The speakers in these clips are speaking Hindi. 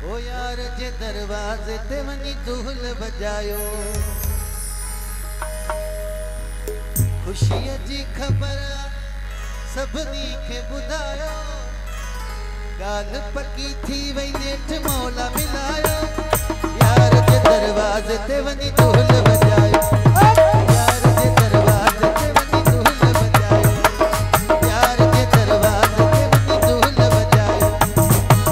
ओ यार जे दरवाजे ते वनी दुहल बजायो, खुशी जी खबर सबनी के बुधायो, गाल पकी थी वही नेठ मौला मिलायो। यार जे दरवाजे ते वनी दुहल बजायो, यार जे दरवाजे ते वनी दुहल बजायो, यार जे दरवाजे ते वनी दुहल बजायो,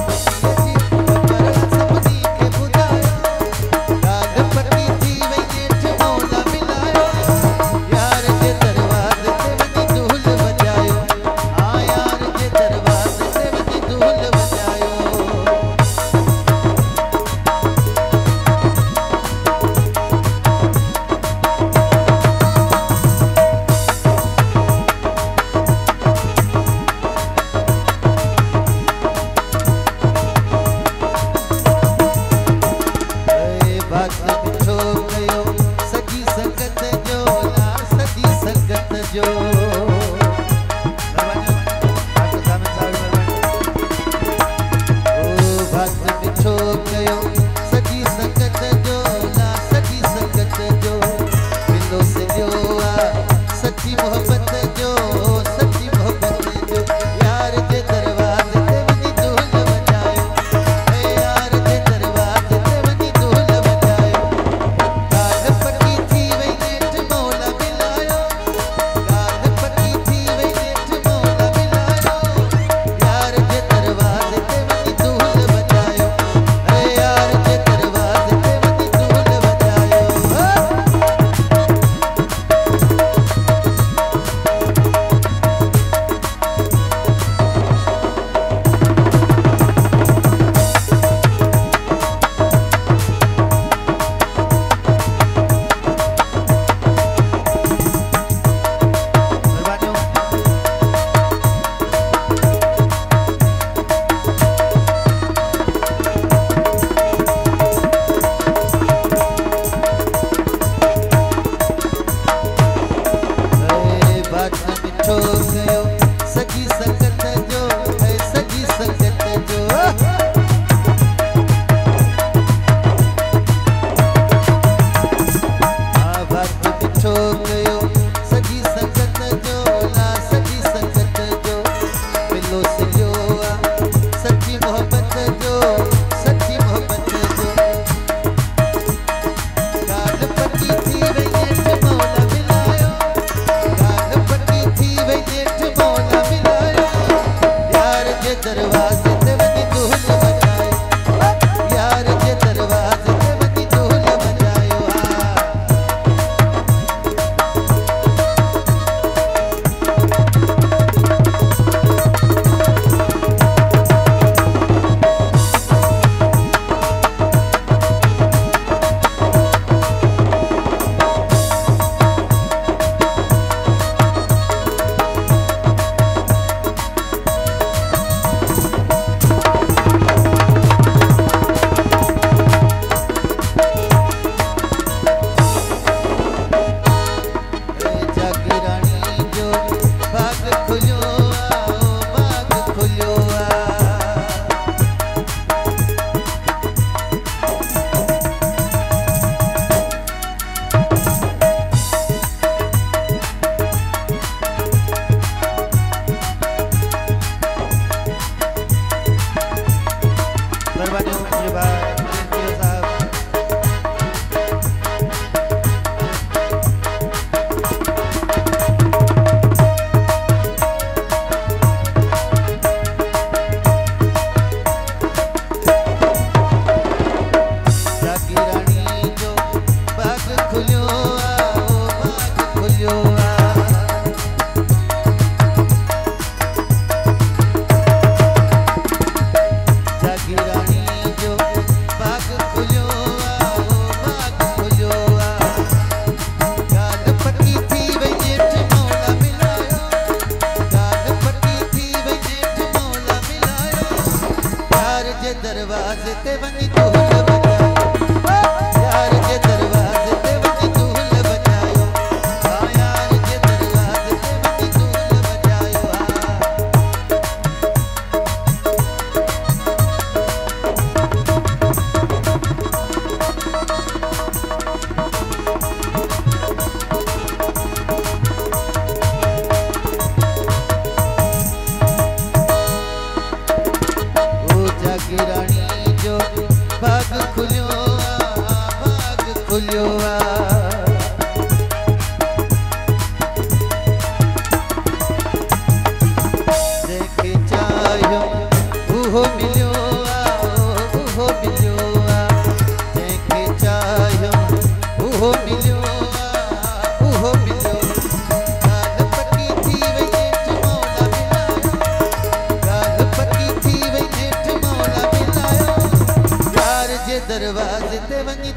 खुशी जी खबर सबनी के बुधायो, गाल पकी थी वही नेठ मौला मिलायो। यार जे दरवाजे ते वनी दुहल बजायो, हाँ यार जे दरवाजे ते वनी दुहल बजायो। भक्त मिठो कयो सजी संगत जो, ला सजी संगत जो। ओ भक्त मिठो कयो सजी संगत जो, ला सजी संगत जो। मिलो सिलियो आ सच्ची मोहब्बत जो, सच्ची मोहब्बत जो। यार जे दरवाजे ते वनी दुहल बजायो, ए यार जे दरवाजे ते वनी दुहल बजायो, गाल पकी थी वही नेठ मौला मिलायो, गाल पकी थी वही नेठ मौला मिलायो। यार जे दरवाजे ते वनी दुहल बजायो, ए यार जे दरवाजे ते वनी दुहल बजायो। भक्त मिठो कयो सजी संगत जो, है सजी संगत जो। हाँ भक्त मिठो कयो सजी संगत जो, ला सजी संगत जो। मिलो सिलियो आ सच्ची मोहब्बत जो, सच्ची मोहब्बत जो। गाल पकी थी वही नेठ मौला मिलायो, गाल पकी थी वही नेठ मौला मिलायो। यार जे दरवाजे ते वनी दुहल बजायो, यार जे दरवाजे ते वनी दुहल बजायो। जागी रानी जो बाग खुलो आओ, बाग खुलो आ। मेहरबानी मुझे भाई मलिक साहब। जागी रानी जो बाग खुलो आओ, बाग खुलो आ। जागी रानी जो बाग खुलो आओ, बाग खुलो आ। गाल पकी थी वही नेठ मौला मिलायो, गाल पकी थी वही नेठ मौला मिलायो। यार जे दरवाजे ते वनी दुहल बजायो, यार जे दरवाजे ते वनी दुहल बजायो, हाँ यार जे दरवाजे ते वनी दुहल बजायो। हाँ की रानी जो भाग खुलियो देखे चाहो उहो मिलियो उहो मिलियो देखे चाहो उहो मिलियो उहो मिलियो गाल पकी थी वई नेठ मौला मिलायो गाल पकी थी वई नेठ मौला मिलायो प्यार जे दरवाजे ते वञी